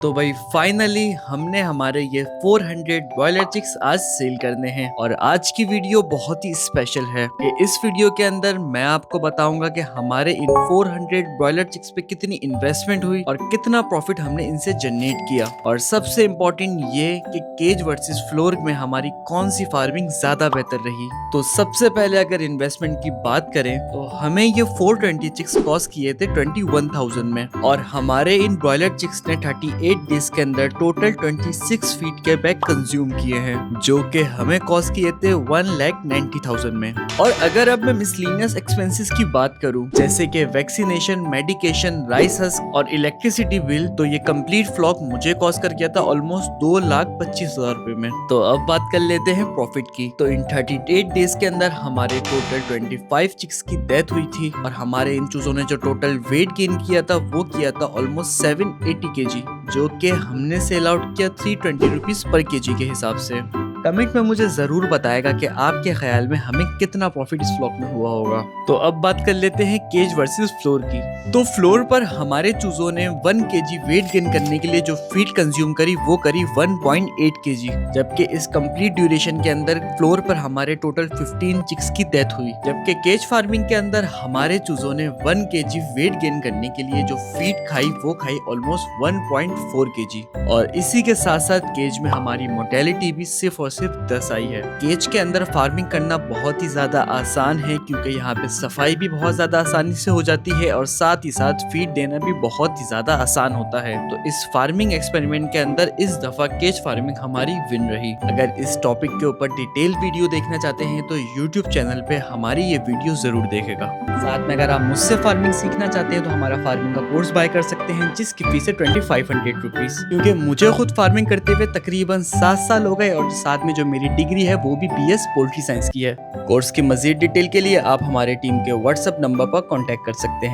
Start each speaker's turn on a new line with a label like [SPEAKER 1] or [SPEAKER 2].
[SPEAKER 1] तो भाई फाइनली हमने हमारे ये 400 बॉयलर चिक्स आज सेल करने हैं और आज की वीडियो बहुत ही स्पेशल है कि इस वीडियो के अंदर मैं आपको बताऊंगा कि हमारे इन 400 बॉयलर चिक्स पे कितनी इन्वेस्टमेंट हुई और कितना प्रॉफिट हमने इनसे जनरेट किया। और सबसे इम्पोर्टेंट ये कि केज वर्सेस फ्लोर में हमारी कौन सी फार्मिंग ज्यादा बेहतर रही। तो सबसे पहले अगर इन्वेस्टमेंट की बात करें तो हमें ये 420 चिक्स कॉस्ट किए थे 21,000 में और हमारे इन ब्रॉयलर चिक्स ने 38 डेज के अंदर टोटल 26 फीट के बैग कंज्यूम किए हैं, जो कि हमें कॉस्ट किए थे 1,90,000 में। और अगर अब मैं मिसलेनियस एक्सपेंसेस की बात करूं जैसे कि वैक्सीनेशन, मेडिकेशन, राइस हस्क और इलेक्ट्रिसिटी बिल, तो ये कंप्लीट फ्लॉक मुझे कॉस्ट कर गया था ऑलमोस्ट 2,25,000 रुपए में। तो अब बात कर लेते हैं प्रॉफिट की। तो इन 38 डेज के अंदर हमारे टोटल 25 चिक्स की डेथ हुई थी और हमारे इन चूजों ने जो टोटल वेट गेन किया था वो किया था ऑलमोस्ट 780 kg, जो कि हमने सेल आउट किया 320 रुपीज पर केजी के हिसाब से। कमेंट में मुझे जरूर बताएगा कि आपके ख्याल में हमें कितना प्रॉफिट इस फ्लॉक में हुआ होगा। तो अब बात कर लेते हैं केज वर्सेस फ्लोर की। तो फ्लोर पर हमारे चूजों ने 1 kg वेट गेन करने के लिए जो फीड कंज्यूम करी वो करी 1.8 kg, जबकि इस कंप्लीट ड्यूरेशन के अंदर फ्लोर पर हमारे टोटल 15 चिक्स की डेथ हुई। जबकि केज फार्मिंग के अंदर हमारे चूजों ने 1 kg वेट गेन करने के लिए जो फीड खाई वो खाई ऑलमोस्ट 1.4 kg। और इसी के साथ साथ केज में हमारी मोर्टेलिटी भी सिर्फ सिर्फ 10 आई है। केज के अंदर फार्मिंग करना बहुत ही ज्यादा आसान है क्योंकि यहाँ पे सफाई भी बहुत ज्यादा आसानी से हो जाती है और साथ ही साथ फीड देना भी बहुत ही ज्यादा आसान होता है। तो इस फार्मिंग एक्सपेरिमेंट के अंदर इस दफा केज फार्मिंग हमारी विन रही। अगर इस टॉपिक के ऊपर डिटेल वीडियो देखना चाहते हैं तो यूट्यूब चैनल पे हमारी ये वीडियो जरूर देखेगा। साथ में अगर आप मुझसे फार्मिंग सीखना चाहते हैं तो हमारा फार्मिंग का कोर्स बाय कर सकते हैं जिसकी फीस है 2500 रुपीज। क्योंकि मुझे खुद फार्मिंग करते हुए तकरीबन 7 साल हो गए और साथ में जो मेरी डिग्री है वो भी BS पोल्ट्री साइंस की है। कोर्स की मजीद डिटेल के लिए आप हमारे टीम के व्हाट्सएप नंबर पर कांटेक्ट कर सकते हैं।